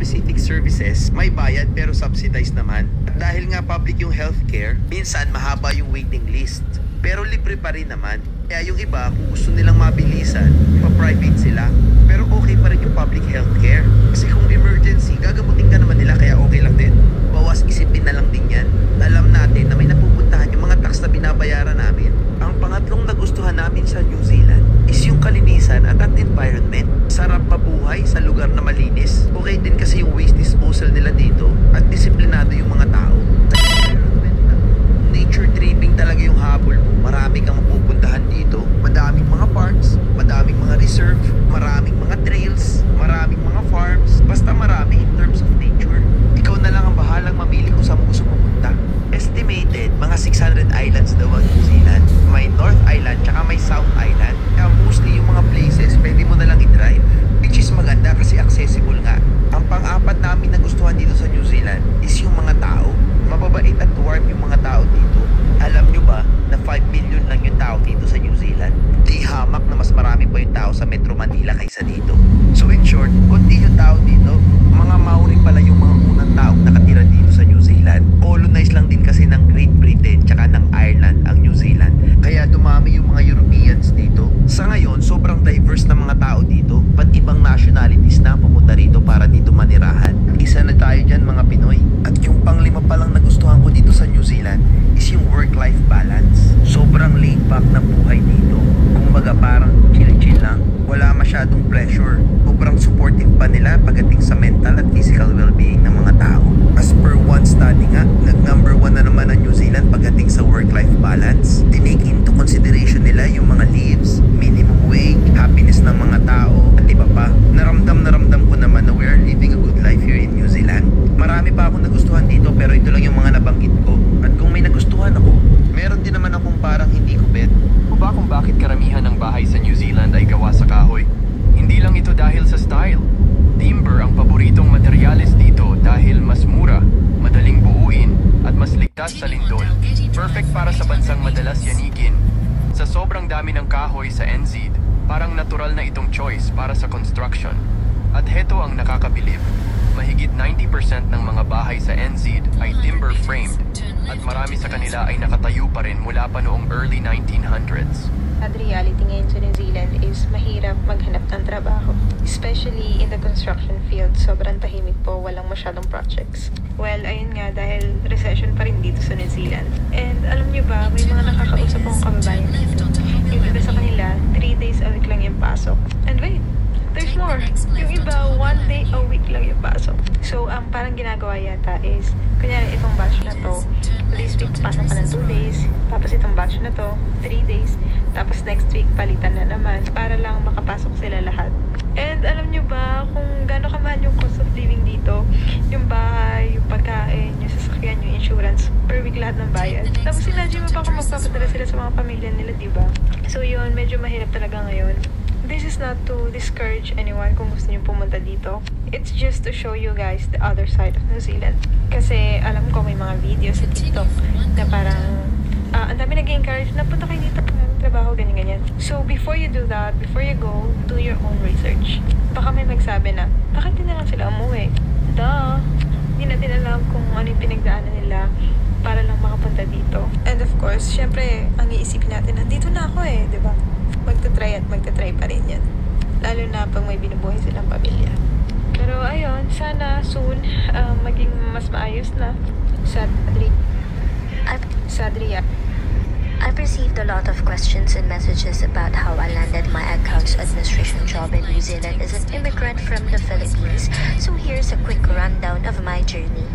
specific services, may bayad pero subsidized naman. At dahil nga public yung healthcare, minsan mahaba yung waiting list. Pero libre pa rin naman. Kaya yung iba, kung gusto nilang mabilisan, pa-private sila. Pero okay pa rin yung public healthcare. Kasi kung emergency, gagamutin ka naman nila kaya okay lang din. Bawas isipin na lang din yan. Alam natin na may napupuntahan yung mga tax na binabayaran namin. Ang pangatlong nagustuhan namin sa New Zealand is yung kalinisan at environment. Sarap mabuhay sa lugar na malinis. Okay din kasi yung waste disposal nila dito at disiplinado yung mga tao. Nature tripping talaga yung habol mo. Marami kang mapupuntahan dito. Madaming mga parks, madaming mga reserve, maraming mga trails, maraming mga farms. Basta marami in terms of nature. Ikaw na lang ang bahalang mamili kung saan mo gusto pupunta. Estimated, mga 600 islands daw ang New Zealand. May North Island, tsaka may South Island. Kaya mostly yung mga places, pwede mo na lang i-drive. Which is maganda kasi accessible nga. Ang pang-apat namin na gustuhan dito sa New Zealand is yung mga tao. Mababait at warm yung mga tao dito. Alam nyo ba na 5 million lang yung tao dito sa New Zealand? Di hamak na mas marami pa yung tao sa Metro Manila kaysa dito. So in short, kunti yung tao dito. Mga Maori pala yung mga unang taong nakatira dito sa New Zealand. Colonized lang din kasi ng Great Britain tsaka ng Ireland ang New Zealand. Kaya dumami yung mga Europeans dito. Sa ngayon, sobrang diverse na mga tao dito. Ba't ibang nationalities na pumunta rito para dito manirahan? Isa na tayo dyan mga Pinoy. At yung panglima palang nagustuhan ko dito sa New Zealand is yung work-life balance. Sobrang laid back na buhay dito. Kumbaga parang chill-chill lang. Wala masyadong pressure. Sobrang supportive pa nila pagdating sa mental at physical well-being ng mga tao. As per one study nga, nag-number 1 na naman ang New Zealand pagdating sa work-life balance. Tinake into consideration nila yung mga leaves, minimum wage, happiness ng mga tao, at iba pa. Naramdam ko naman na we are living a good life here in New Zealand. Marami pa akong nagustuhan dito pero ito lang yung mga nabanggit ko. At kung may nagustuhan ako, meron din naman akong parang hindi ko bet. O ba kung bakit karamihan ng bahay sa New Zealand ay gawa sa kahoy? Hindi lang ito dahil sa style. Timber ang paboritong materyales dito dahil mas mura, madaling buuin, at mas ligtas sa lindol. Perfect para sa bansang madalas yanigin. Sa sobrang dami ng kahoy sa NZ, parang natural na itong choice para sa construction. At heto ang nakakabilib. Mahigit 90% ng mga bahay sa NZ ay timber framed at marami sa kanila ay nakatayo pa rin mula pa noong early 1900s. At reality ngayon sa New Zealand is mahirap maghanap ng trabaho. Especially in the construction field, sobrang tahimik po, walang masyadong projects. Well, ayun nga, dahil recession pa rin dito sa New Zealand. And alam nyo ba, may mga nakakausap akong kababayan dito. Yung iba sa kanila, 3 days a week lang yung pasok. And wait, there's more. Yung iba, 1 day a week lang yung pasok. So, ang parang ginagawa yata is, kunyari itong batch na to, this week pasok ka ng 2 days, tapos itong batch na to, 3 days, tapos next week palitan na naman para lang makapasok sila lahat. And alam nyo ba kung gaano kamahal yung cost of living dito? Yung bahay, yung pagkain, yung sasakyan, yung insurance, per week lahat ng bayad. Tapos sinadya mo pa kung magpapadala sila sa mga pamilya nila, diba? So yun, medyo mahirap talaga ngayon. This is not to discourage anyone kung gusto niyo pumunta dito. It's just to show you guys the other side of New Zealand. Kasi alam ko may mga videos sa TikTok na parang ang dami nag-encourage na punta kayo dito trabaho, ganyan-ganyan. So before you do that, before you go, do your own research. Baka may magsabi na, bakit di na lang sila umuwi? Duh! Hindi natin alam kung ano yung pinagdaanan nila para lang makapunta dito. And of course, syempre, ang iisipin natin, nandito na ako eh, di ba? Magta-try at magta-try pa rin yan. Lalo na pag may binubuhay silang pamilya. Pero ayun, sana soon maging mas maayos na. Sadria. I've received a lot of questions and messages about how I landed my accounts administration job in New Zealand as an immigrant from the Philippines, so here's a quick rundown of my journey.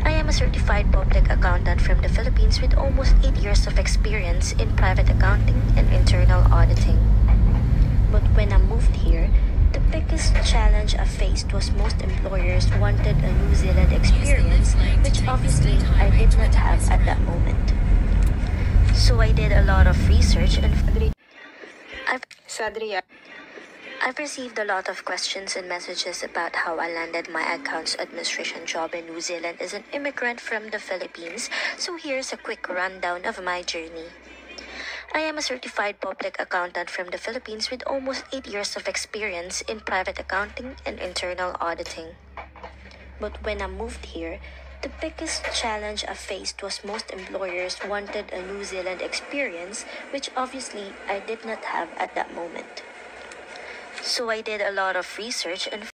I am a certified public accountant from the Philippines with almost 8 years of experience in private accounting and internal auditing. But when I moved here, the biggest challenge I faced was most employers wanted a New Zealand experience, which obviously I did not have at that moment. So I did a lot of research and I've received a lot of questions and messages about how I landed my accounts administration job in New Zealand as an immigrant from the Philippines, so here's a quick rundown of my journey. I am a certified public accountant from the Philippines with almost 8 years of experience in private accounting and internal auditing. But when I moved here, the biggest challenge I faced was most employers wanted a New Zealand experience, which obviously I did not have at that moment. So I did a lot of research and